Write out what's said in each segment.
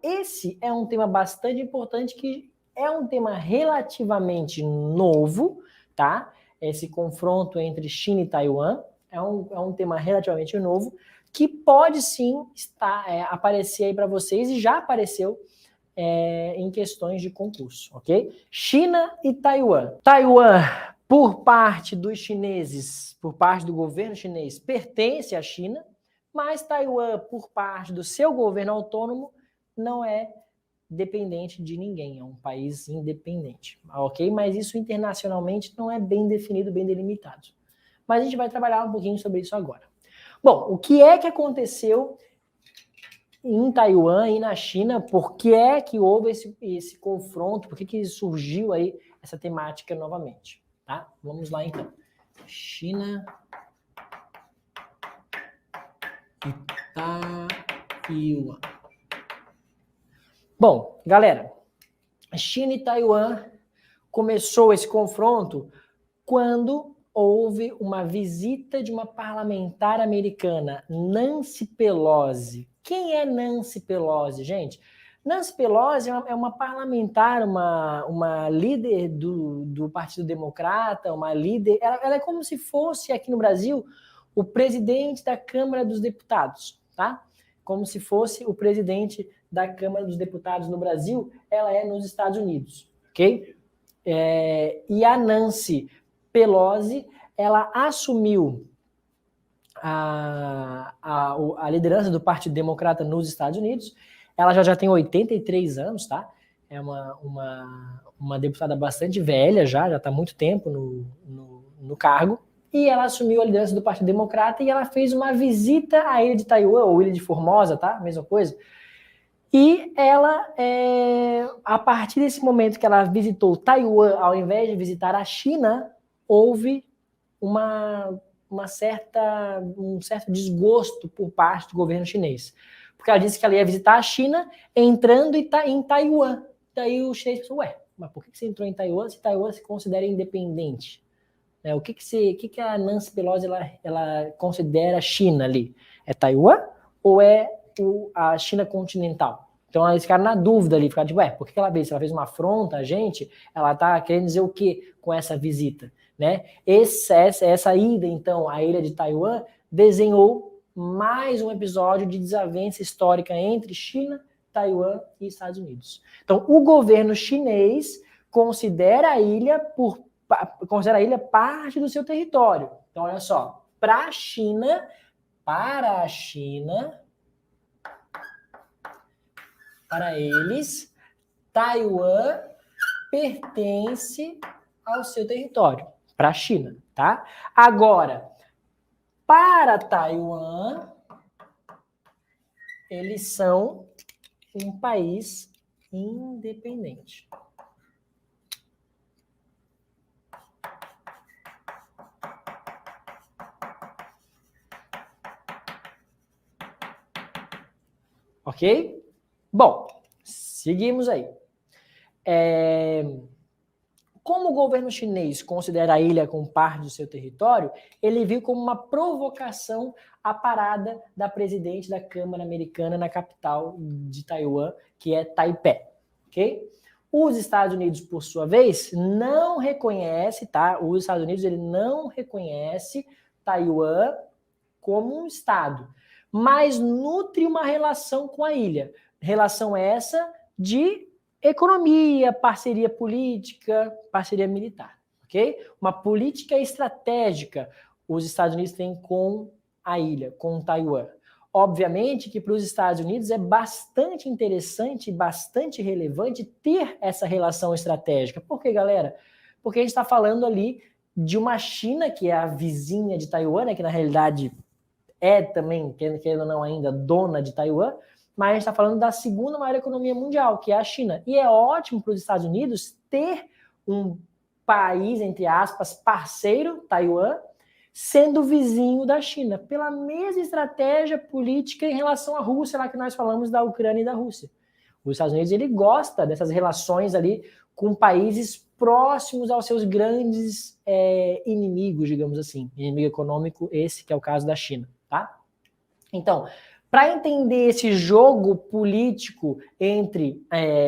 Esse é um tema bastante importante, que é um tema relativamente novo, tá? Esse confronto entre China e Taiwan é um tema relativamente novo, que pode sim aparecer aí para vocês, e já apareceu em questões de concurso, ok? China e Taiwan. Taiwan, por parte dos chineses, por parte do governo chinês, pertence à China, mas Taiwan, por parte do seu governo autônomo, não é dependente de ninguém, é um país independente, ok? Mas isso internacionalmente não é bem definido, bem delimitado. Mas a gente vai trabalhar um pouquinho sobre isso agora. Bom, o que é que aconteceu em Taiwan e na China? Por que é que houve esse confronto? Por que surgiu aí essa temática novamente? Tá? Vamos lá então. China e Taiwan. Bom, galera, China e Taiwan começou esse confronto quando houve uma visita de uma parlamentar americana, Nancy Pelosi. Quem é Nancy Pelosi, gente? Nancy Pelosi é uma parlamentar, uma líder do Partido Democrata, uma líder. Ela é como se fosse, aqui no Brasil, o presidente da Câmara dos Deputados, tá? Como se fosse o presidente da Câmara dos Deputados no Brasil, ela é nos Estados Unidos, ok? E a Nancy Pelosi, ela assumiu a liderança do Partido Democrata nos Estados Unidos. Ela já tem 83 anos, tá? É uma deputada bastante velha, já está há muito tempo no cargo. E ela assumiu a liderança do Partido Democrata e ela fez uma visita à ilha de Taiwan, ou ilha de Formosa, tá? Mesma coisa. E ela, a partir desse momento que ela visitou Taiwan, ao invés de visitar a China, houve um certo desgosto por parte do governo chinês. Porque ela disse que ela ia visitar a China entrando em Taiwan. Daí o chinês pensou, mas por que você entrou em Taiwan se Taiwan se considera independente? O que a Nancy Pelosi ela considera a China ali? É Taiwan ou é a China continental? Então eles ficaram na dúvida ali, ficaram tipo, por que ela fez? Se ela fez uma afronta a gente, ela tá querendo dizer o que com essa visita? Né? Essa ida, então, à ilha de Taiwan, desenhou mais um episódio de desavença histórica entre China, Taiwan e Estados Unidos. Então, o governo chinês considera a ilha parte do seu território. Então, olha só, para a China, para eles, Taiwan pertence ao seu território, para a China, tá? Agora, para Taiwan, eles são um país independente. Ok? Bom, seguimos aí. Como o governo chinês considera a ilha como parte do seu território, ele viu como uma provocação a parada da presidente da Câmara Americana na capital de Taiwan, que é Taipei. Ok? Os Estados Unidos, por sua vez, não reconhece, tá? Os Estados Unidos ele não reconhece Taiwan como um estado, mas nutre uma relação com a ilha. Relação essa de economia, parceria política, parceria militar, ok? Uma política estratégica os Estados Unidos têm com a ilha, com Taiwan. Obviamente que para os Estados Unidos é bastante interessante, bastante relevante ter essa relação estratégica. Por quê, galera? Porque a gente está falando ali de uma China, que é a vizinha de Taiwan, né, que na realidade é também, querendo ou não ainda, dona de Taiwan, mas a gente está falando da segunda maior economia mundial, que é a China. E é ótimo para os Estados Unidos ter um país, entre aspas, parceiro, Taiwan, sendo vizinho da China, pela mesma estratégia política em relação à Rússia, lá que nós falamos da Ucrânia e da Rússia. Os Estados Unidos ele gosta dessas relações ali com países próximos aos seus grandes inimigos, digamos assim. Inimigo econômico, esse que é o caso da China, tá? Então, para entender esse jogo político entre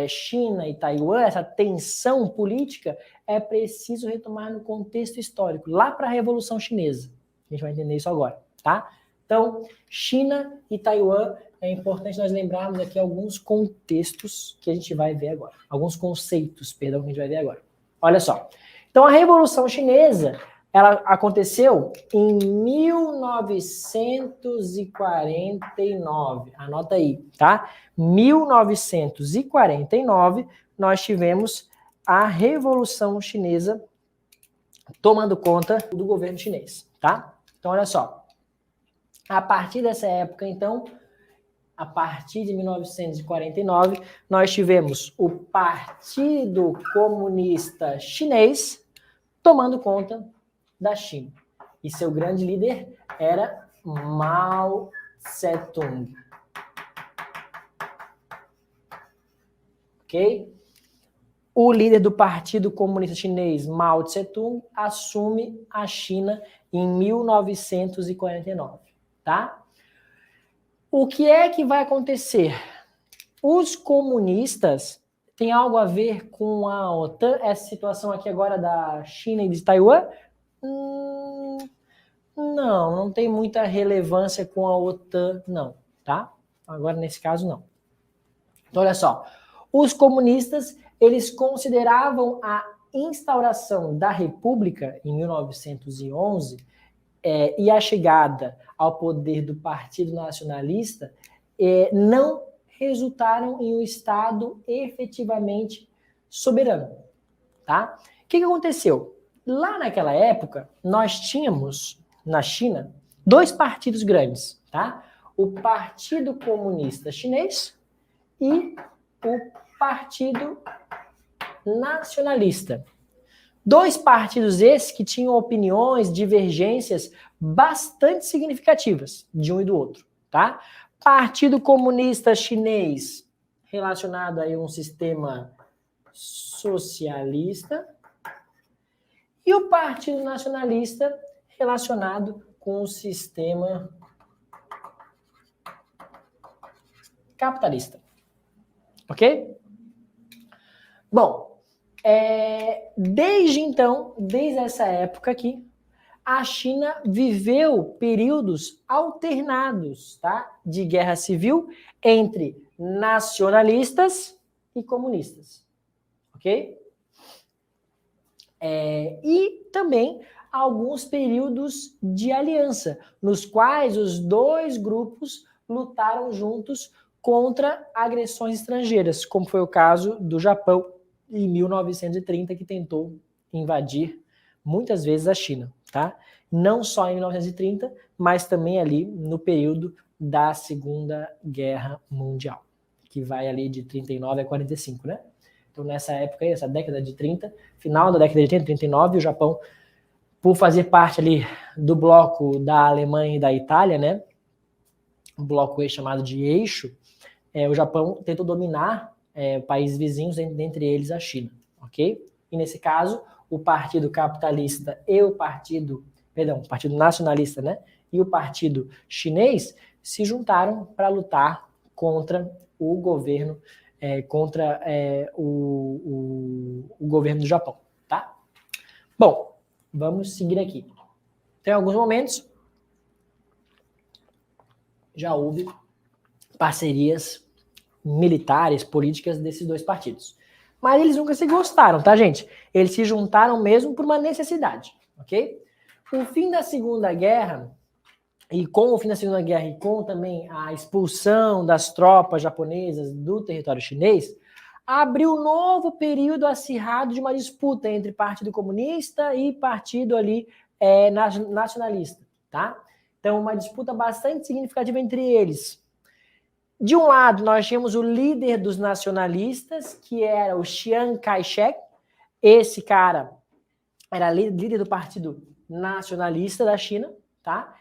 China e Taiwan, essa tensão política, é preciso retomar no contexto histórico, lá para a Revolução Chinesa. A gente vai entender isso agora, tá? Então, China e Taiwan, é importante nós lembrarmos aqui alguns contextos que a gente vai ver agora. Alguns conceitos, perdão, que a gente vai ver agora. Olha só. Então, a Revolução Chinesa, ela aconteceu em 1949. Anota aí, tá? 1949, nós tivemos a Revolução Chinesa tomando conta do governo chinês, tá? Então, olha só. A partir dessa época, então, a partir de 1949, nós tivemos o Partido Comunista Chinês tomando conta da China. E seu grande líder era Mao Tse-tung. Ok? O líder do Partido Comunista Chinês, Mao Tse-tung, assume a China em 1949, tá? O que é que vai acontecer? Os comunistas têm algo a ver com a OTAN? Essa situação aqui agora da China e de Taiwan? Não tem muita relevância com a OTAN, não, tá? Agora, nesse caso, não. Então, olha só. Os comunistas, eles consideravam a instauração da República, em 1911, e a chegada ao poder do Partido Nacionalista não resultaram em um Estado efetivamente soberano, tá? O que aconteceu? Lá naquela época, nós tínhamos, na China, dois partidos grandes, tá? O Partido Comunista Chinês e o Partido Nacionalista. Dois partidos esses que tinham opiniões, divergências bastante significativas de um e do outro, tá? Partido Comunista Chinês, relacionado a um sistema socialista, e o Partido Nacionalista, relacionado com o sistema capitalista. Ok? Bom, desde então, desde essa época aqui, a China viveu períodos alternados, tá? De guerra civil entre nacionalistas e comunistas, ok? E também alguns períodos de aliança, nos quais os dois grupos lutaram juntos contra agressões estrangeiras, como foi o caso do Japão em 1930, que tentou invadir muitas vezes a China, tá? Não só em 1930, mas também ali no período da Segunda Guerra Mundial, que vai ali de 39 a 45, né? Então, nessa época aí, essa década de 30, final da década de 30, 39, o Japão, por fazer parte ali do bloco da Alemanha e da Itália, né? Um bloco aí chamado de eixo, o Japão tentou dominar países vizinhos, dentre eles a China, ok? E nesse caso, o Partido Capitalista e o Partido Nacionalista, né? E o Partido Chinês se juntaram para lutar contra o governo, contra o governo do Japão, tá? Bom, vamos seguir aqui. Tem alguns momentos já houve parcerias militares, políticas desses dois partidos. Mas eles nunca se gostaram, tá, gente? Eles se juntaram mesmo por uma necessidade, ok? O fim da Segunda Guerra, e com o fim da Segunda Guerra e com também a expulsão das tropas japonesas do território chinês, abriu um novo período acirrado de uma disputa entre Partido Comunista e Partido ali nacionalista, tá? Então, uma disputa bastante significativa entre eles. De um lado, nós tínhamos o líder dos nacionalistas, que era o Chiang Kai-shek. Esse cara era líder do Partido Nacionalista da China, tá?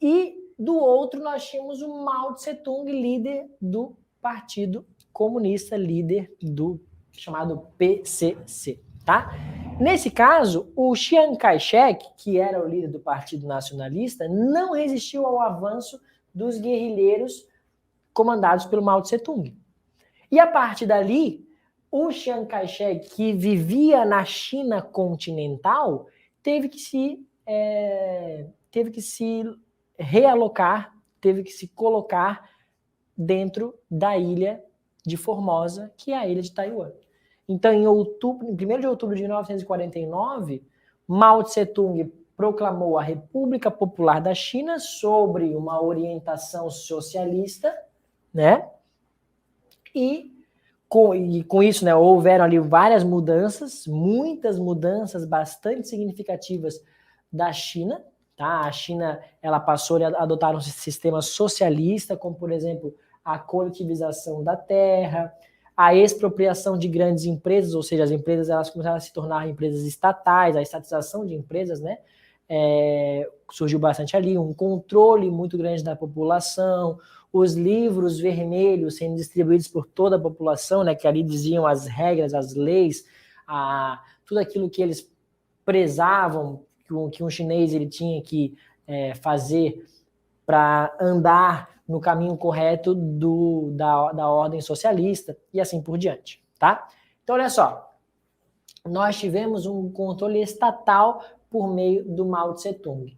E do outro, nós tínhamos o Mao Tse-tung, líder do Partido Comunista, líder do chamado PCC, tá? Nesse caso, o Chiang Kai-shek, que era o líder do Partido Nacionalista, não resistiu ao avanço dos guerrilheiros comandados pelo Mao Tse-tung. E a partir dali, o Chiang Kai-shek, que vivia na China continental, teve que se realocar, teve que se colocar dentro da ilha de Formosa, que é a ilha de Taiwan. Então, em 1º de outubro de 1949, Mao Tse-tung proclamou a República Popular da China sobre uma orientação socialista, né? E com isso, né, houveram ali várias mudanças, muitas mudanças bastante significativas da China. Tá? A China ela passou a adotar um sistema socialista, como, por exemplo, a coletivização da terra, a expropriação de grandes empresas, ou seja, as empresas elas começaram a se tornar empresas estatais, a estatização de empresas, né? Surgiu bastante ali, um controle muito grande da população, os livros vermelhos sendo distribuídos por toda a população, né, que ali diziam as regras, as leis, tudo aquilo que eles prezavam, que um chinês ele tinha que fazer para andar no caminho correto da ordem socialista e assim por diante, tá? Então, olha só, nós tivemos um controle estatal por meio do Mao Tse-tung.